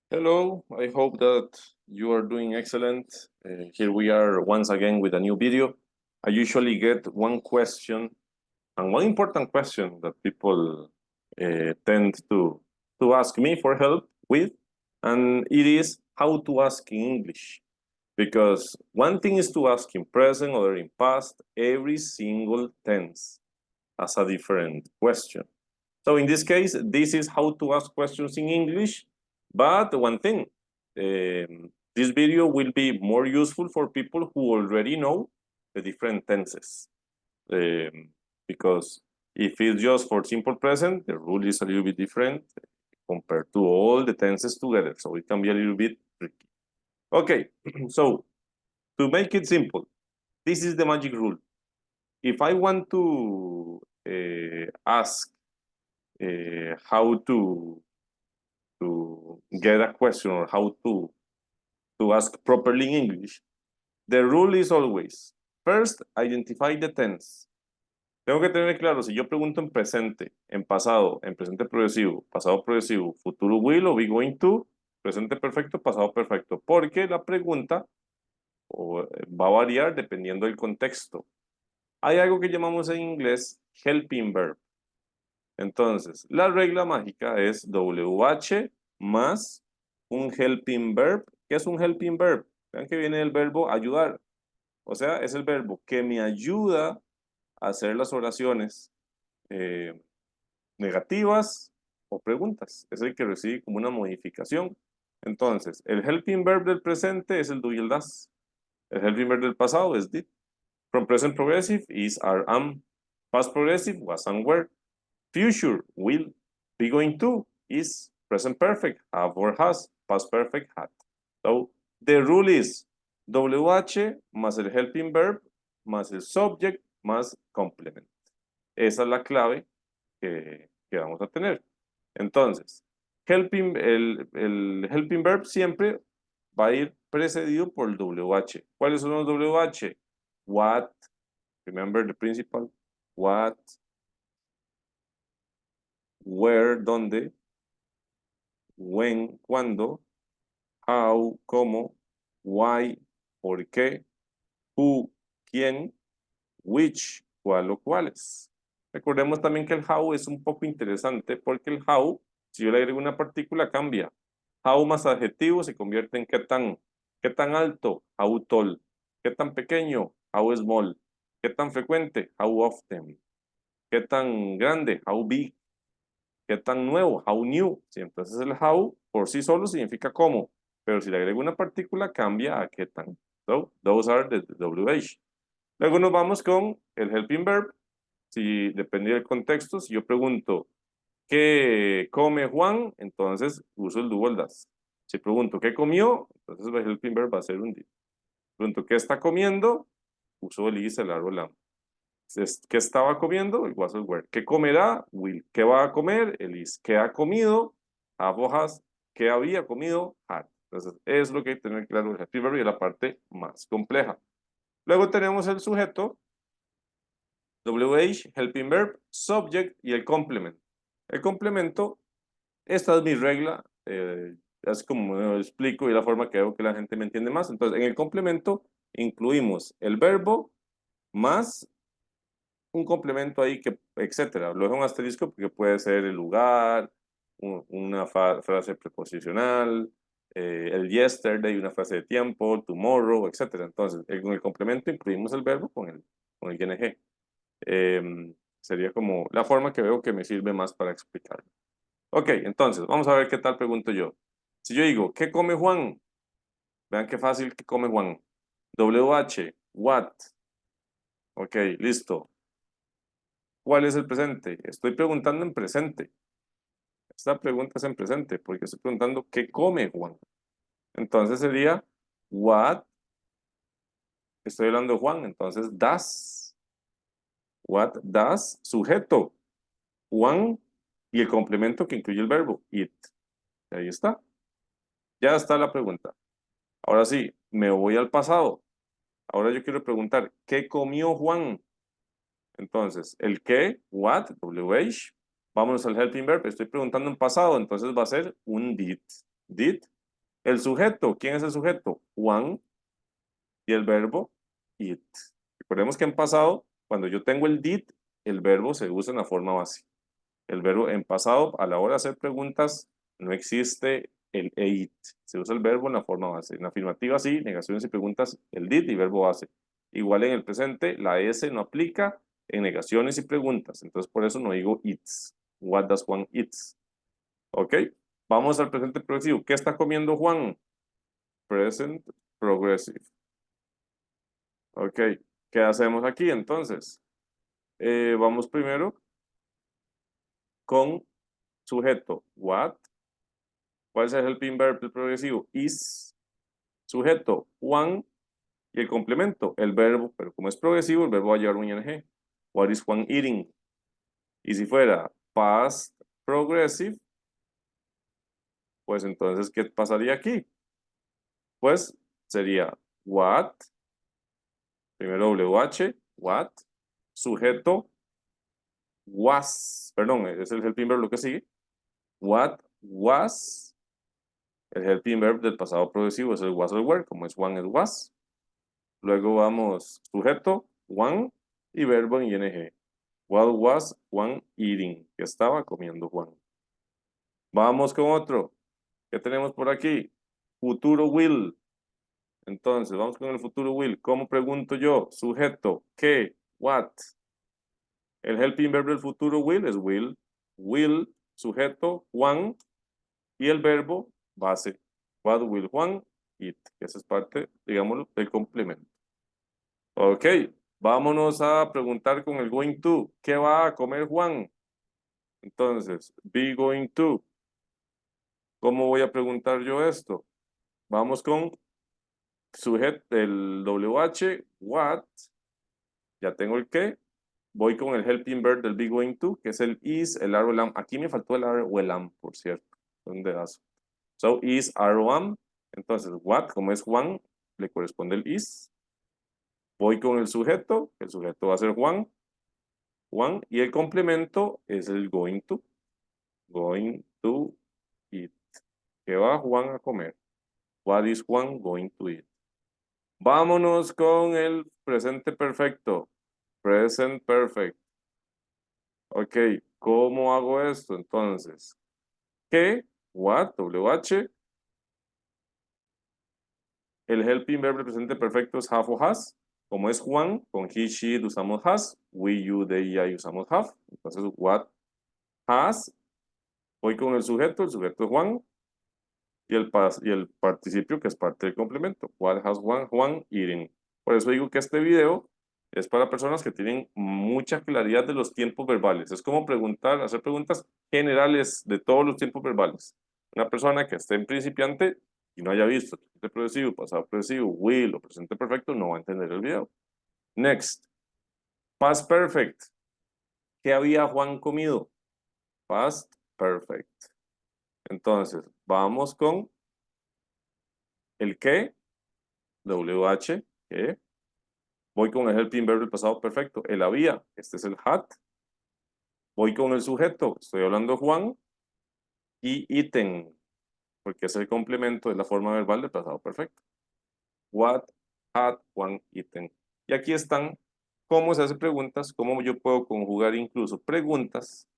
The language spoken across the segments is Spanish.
Hello, I hope that you are doing excellent. Here we are once again with a new video. I usually get one question and one important question that people tend to ask me for help with, and it is how to ask in English. Because one thing is to ask in present or in past, every single tense has a different question. So in this case, this is how to ask questions in English. But one thing, this video will be more useful for people who already know the different tenses. Because if it's just for simple present, the rule is a little bit different compared to all the tenses together. So it can be a little bit tricky. Okay, so to make it simple, this is the magic rule. If I want to ask how to get a question or how to ask properly in English, the rule is always, first, identify the tense. Tengo que tener claro si yo pregunto en presente, en pasado, en presente progresivo, pasado progresivo, futuro will o be going to, presente perfecto, pasado perfecto, porque la pregunta va a variar dependiendo del contexto. Hay algo que llamamos en inglés helping verb. Entonces, la regla mágica es WH más un helping verb. ¿Qué es un helping verb? Vean que viene del verbo ayudar. O sea, es el verbo que me ayuda a hacer las oraciones negativas o preguntas. Es el que recibe como una modificación. Entonces, el helping verb del presente es el do y el das. El helping verb del pasado es did. From present progressive is are, am. Past progressive was and were. Future will, be going to is present perfect, have or has, past perfect had. So the rule is WH más el helping verb más el subject más complement. Esa es la clave que vamos a tener. Entonces, el helping verb siempre va a ir precedido por el WH. ¿Cuáles son los WH? What, remember the principle, what, where, dónde, when, cuándo, how, cómo, why, por qué, who, quién, which, cuál o cuáles. Recordemos también que el how es un poco interesante porque el how, si yo le agrego una partícula, cambia. How más adjetivo se convierte en qué tan alto, how tall, qué tan pequeño, how small, qué tan frecuente, how often, qué tan grande, how big, qué tan nuevo, how new. Sí, entonces el how por sí solo significa cómo, pero si le agrego una partícula cambia a qué tan. So, those are the WH. Luego nos vamos con el helping verb. Si depende del contexto, si yo pregunto ¿qué come Juan? Entonces uso el do das. Si pregunto ¿qué comió? Entonces el helping verb va a ser un did. Pregunto ¿qué está comiendo? Uso el is, el are o el am. ¿Qué estaba comiendo? El was el were. ¿Qué comerá? Will. ¿Qué va a comer? El is. ¿Qué ha comido? Have o has. ¿Qué había comido? Had. Entonces, es lo que hay que tener claro el helping verb y la parte más compleja. Luego tenemos el sujeto, WH, helping verb, subject y el complement. El complemento, esta es mi regla, es como lo explico y la forma que veo que la gente me entiende más. Entonces, en el complemento incluimos el verbo más un complemento ahí que, etcétera. Lo dejo en asterisco porque puede ser el lugar, una frase preposicional, el yesterday, una frase de tiempo, tomorrow, etcétera. Entonces, con el complemento incluimos el verbo con el ing. Sería como la forma que veo que me sirve más para explicarlo. Ok, entonces, vamos a ver qué tal pregunto yo. Si yo digo, ¿qué come Juan? Vean qué fácil que come Juan. WH, what? Ok, listo. ¿Cuál es el presente? Estoy preguntando en presente. Esta pregunta es en presente porque estoy preguntando ¿qué come Juan? Entonces sería what. Estoy hablando de Juan, entonces does. What does, sujeto. Juan y el complemento que incluye el verbo it. Ahí está. Ya está la pregunta. Ahora sí, me voy al pasado. Ahora yo quiero preguntar, ¿qué comió Juan? Entonces, el qué, what, WH. Vámonos al helping verb. Estoy preguntando en pasado, entonces va a ser un did. Did El sujeto, ¿quién es el sujeto? Juan. Y el verbo, it. Recordemos que en pasado, cuando yo tengo el did, el verbo se usa en la forma base. El verbo en pasado, a la hora de hacer preguntas, no existe el it. Se usa el verbo en la forma base. En afirmativa sí, negaciones y preguntas, el did y verbo base. Igual en el presente, la S no aplica en negaciones y preguntas. Entonces, por eso no digo it's. What does Juan eats? ¿Ok? Vamos al presente progresivo. ¿Qué está comiendo Juan? Present progressive. Ok. ¿Qué hacemos aquí entonces? Vamos primero con sujeto. What? ¿Cuál es el helping verb del progresivo? Is. Sujeto. Juan. Y el complemento. El verbo. Pero como es progresivo, el verbo va a llevar un ing. What is Juan eating? Y si fuera past progressive, pues entonces, ¿qué pasaría aquí? Pues sería what. Primero WH. What. Sujeto. Was. Perdón, es el helping verb lo que sigue. What was. El helping verb del pasado progresivo es el was o el were, como es one, es was. Luego vamos sujeto, one, y verbo en ing. What was Juan eating? ¿Qué estaba comiendo Juan? Vamos con otro. ¿Qué tenemos por aquí? Futuro will. Entonces, vamos con el futuro will. ¿Cómo pregunto yo? Sujeto, ¿qué? What? El helping verb del futuro will es will. Will, sujeto, Juan, y el verbo base. What will Juan eat? Esa es parte, digamos, del complemento. Ok, vámonos a preguntar con el going to. ¿Qué va a comer Juan? Entonces, be going to. ¿Cómo voy a preguntar yo esto? Vamos con sujeto, el WH, what. Ya tengo el qué. Voy con el helping verb del be going to, que es el is, el are, el am. Aquí me faltó el are o el am, por cierto. ¿Dónde das? So, is, are o am. Entonces, what, como es Juan, le corresponde el is. Voy con el sujeto va a ser Juan. Juan, y el complemento es el going to. Going to eat. ¿Qué va Juan a comer? What is Juan going to eat? Vámonos con el presente perfecto. Present perfect. Ok, ¿cómo hago esto entonces? ¿Qué? What? WH. El helping verb del presente perfecto es have o has. Como es Juan, con he, she usamos has. We, you, they, I usamos have. Entonces, what has. Voy con el sujeto es Juan. Y el participio que es parte del complemento. What has Juan eating? Por eso digo que este video es para personas que tienen mucha claridad de los tiempos verbales. Es como preguntar, hacer preguntas generales de todos los tiempos verbales. Una persona que esté en principiante y no haya visto presente progresivo, pasado progresivo, will o presente perfecto, no va a entender el video. Next. Past perfect. ¿Qué había Juan comido? Past perfect. Entonces, vamos con el qué, WH, ¿qué? Voy con el helping verb del pasado perfecto, el había, este es el had. Voy con el sujeto, estoy hablando de Juan, y eaten, porque es el complemento de la forma verbal del pasado perfecto. What had Juan eaten? Y aquí están cómo se hacen preguntas, cómo yo puedo conjugar incluso preguntas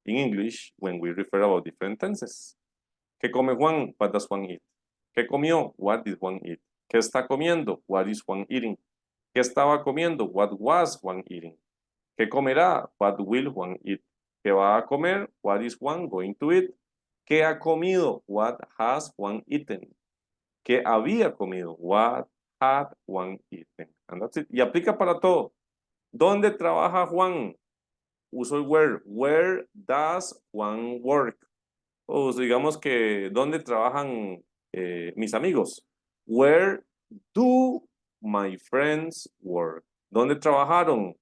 in English when we refer about different tenses. ¿Qué come Juan? What does Juan eat? ¿Qué comió? What did Juan eat? ¿Qué está comiendo? What is Juan eating? ¿Qué estaba comiendo? What was Juan eating? ¿Qué comerá? What will Juan eat? ¿Qué va a comer? What is Juan going to eat? ¿Qué ha comido? What has Juan eaten? ¿Qué había comido? What had Juan eaten? And that's it. Y aplica para todo. ¿Dónde trabaja Juan? Uso el where. Where does Juan work? O digamos que, ¿dónde trabajan mis amigos? Where do my friends work? ¿Dónde trabajaron?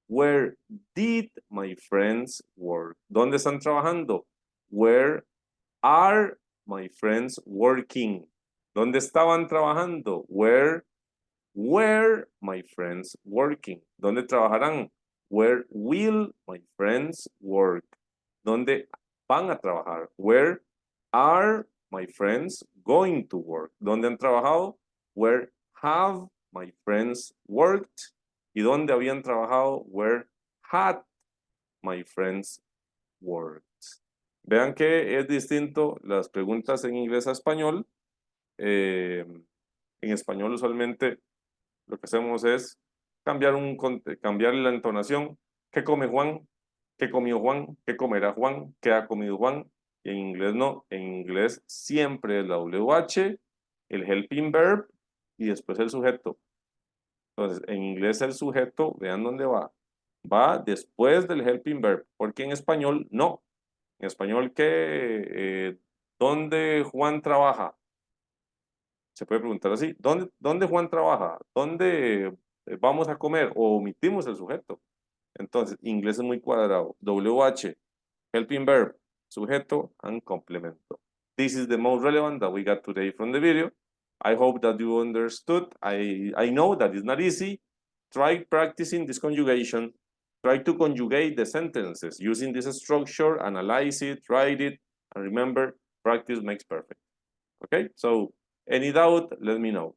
Where did my friends work? ¿Dónde están trabajando? Where are my friends working? ¿Dónde estaban trabajando? Where were my friends working? ¿Dónde trabajarán? Where will my friends work? ¿Dónde van a trabajar? Where are my friends going to work? ¿Dónde han trabajado? Where have my friends worked? ¿Y dónde habían trabajado? Where had my friends worked? Vean que es distinto las preguntas en inglés a español. En español usualmente lo que hacemos es cambiar la entonación. ¿Qué come Juan? ¿Qué comió Juan? ¿Qué comerá Juan? ¿Qué ha comido Juan? Y en inglés no. En inglés siempre es la WH, el helping verb y después el sujeto. Entonces, en inglés el sujeto, vean dónde va. Va después del helping verb, porque en español no. En español, ¿dónde Juan trabaja? Se puede preguntar así, ¿dónde Juan trabaja? ¿Dónde vamos a comer? O omitimos el sujeto. Entonces, inglés es muy cuadrado. WH, helping verb, sujeto, and complemento. This is the most relevant that we got today from the video. I hope that you understood. I know that it's not easy. Try practicing this conjugation. Try to conjugate the sentences using this structure, analyze it, write it, and remember, practice makes perfect. Okay, so any doubt, let me know.